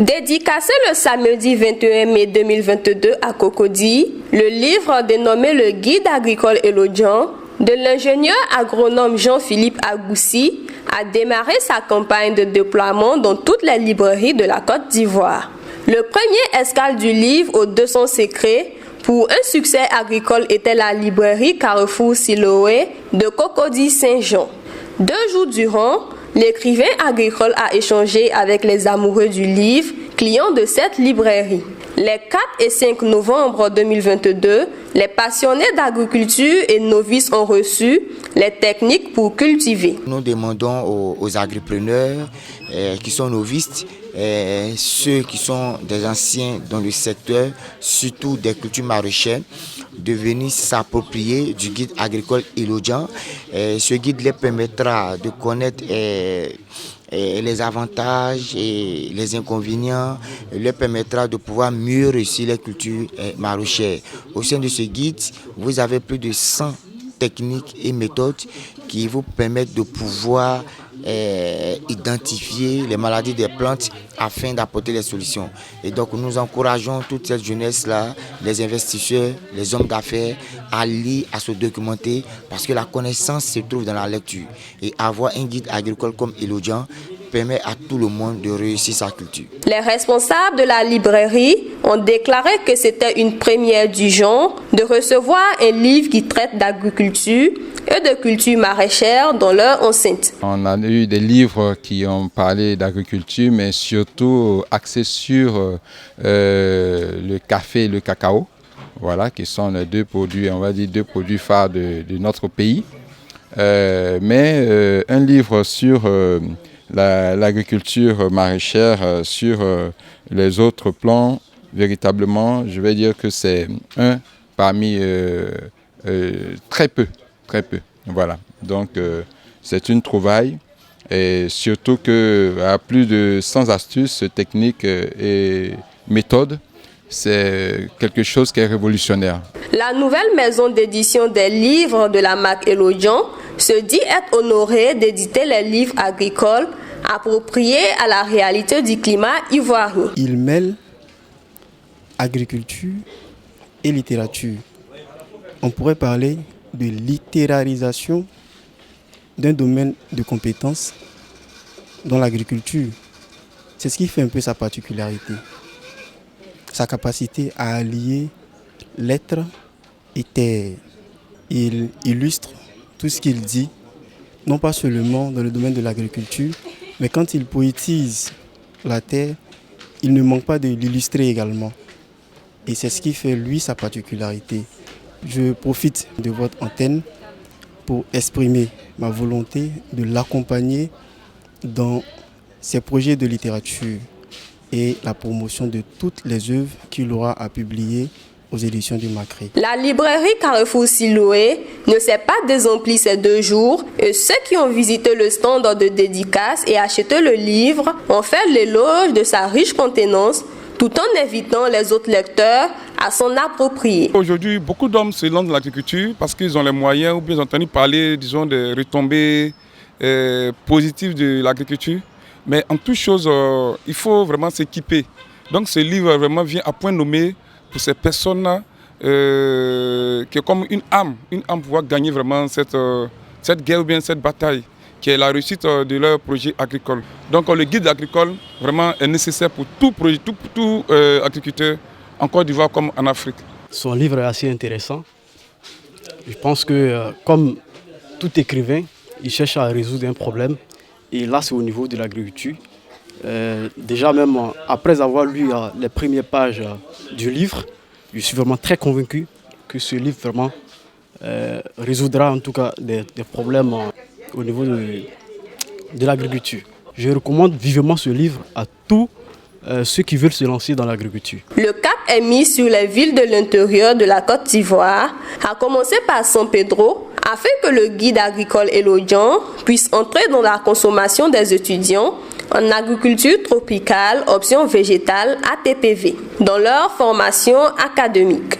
Dédicacé le samedi 21 mai 2022 à Cocody, le livre dénommé Le Guide agricole Elodjan de l'ingénieur agronome Jean-Philippe Agoussi a démarré sa campagne de déploiement dans toutes les librairies de la Côte d'Ivoire. Le premier escale du livre aux 200 secrets pour un succès agricole était la librairie Carrefour Siloé de Cocody Saint-Jean. 2 jours durant, l'écrivain agricole a échangé avec les amoureux du livre, clients de cette librairie. Les 4 et 5 novembre 2022, les passionnés d'agriculture et novices ont reçu les techniques pour cultiver. Nous demandons aux agripreneurs qui sont novices, ceux qui sont des anciens dans le secteur, surtout des cultures maraîchères, de venir s'approprier du guide agricole Elodjan. Ce guide leur permettra de connaître les avantages et les inconvénients, leur permettra de pouvoir mieux réussir les cultures maraîchères. Au sein de ce guide, vous avez plus de 100 techniques et méthodes qui vous permettent de pouvoir identifier les maladies des plantes afin d'apporter les solutions. Et donc nous encourageons toute cette jeunesse-là, les investisseurs, les hommes d'affaires, à lire, à se documenter, parce que la connaissance se trouve dans la lecture. Et avoir un guide agricole comme Elodjan permet à tout le monde de réussir sa culture. Les responsables de la librairie ont déclaré que c'était une première du genre de recevoir un livre qui traite d'agriculture et de culture maraîchère dans leur enceinte. On a eu des livres qui ont parlé d'agriculture, mais surtout axés sur le café et le cacao, voilà, qui sont les 2 produits, on va dire 2 produits phares de notre pays. Mais un livre sur l'agriculture maraîchère, sur les autres plans, véritablement, je vais dire que c'est un parmi très peu. Voilà. Donc c'est une trouvaille et surtout qu'à plus de 100 astuces, techniques et méthodes, c'est quelque chose qui est révolutionnaire. La nouvelle maison d'édition des livres de la marque Elodjan se dit être honorée d'éditer les livres agricoles appropriés à la réalité du climat ivoirien. Il mêle agriculture et littérature. On pourrait parler de littérarisation d'un domaine de compétences dans l'agriculture. C'est ce qui fait un peu sa particularité. Sa capacité à allier lettres et terre. Il illustre tout ce qu'il dit, non pas seulement dans le domaine de l'agriculture, mais quand il poétise la terre, il ne manque pas de l'illustrer également. Et c'est ce qui fait, lui, sa particularité. Je profite de votre antenne pour exprimer ma volonté de l'accompagner dans ses projets de littérature et la promotion de toutes les œuvres qu'il aura à publier aux éditions du Macré. La librairie Carrefour Siloé ne s'est pas désemplie ces 2 jours et ceux qui ont visité le stand de dédicace et acheté le livre ont fait l'éloge de sa riche contenance tout en invitant les autres lecteurs à s'en approprier. Aujourd'hui, beaucoup d'hommes se lancent dans l'agriculture parce qu'ils ont les moyens ou bien ils ont entendu parler, disons, des retombées positives de l'agriculture. Mais en toute chose, il faut vraiment s'équiper. Donc ce livre vraiment vient à point nommé pour ces personnes-là, qui est comme une âme pour pouvoir gagner vraiment cette guerre ou bien cette bataille, qui est la réussite de leur projet agricole. Donc le guide agricole vraiment est nécessaire pour tout agriculteur en Côte d'Ivoire comme en Afrique. Son livre est assez intéressant. Je pense que comme tout écrivain, il cherche à résoudre un problème. Et là, c'est au niveau de l'agriculture. Déjà même après avoir lu les premières pages du livre, je suis vraiment très convaincu que ce livre vraiment résoudra en tout cas des problèmes au niveau de l'agriculture. Je recommande vivement ce livre à tous ceux qui veulent se lancer dans l'agriculture. Le cap est mis sur les villes de l'intérieur de la Côte d'Ivoire, à commencer par San Pedro, afin que le guide agricole Elodjan puisse entrer dans la consommation des étudiants en agriculture tropicale, option végétale ATPV, dans leur formation académique.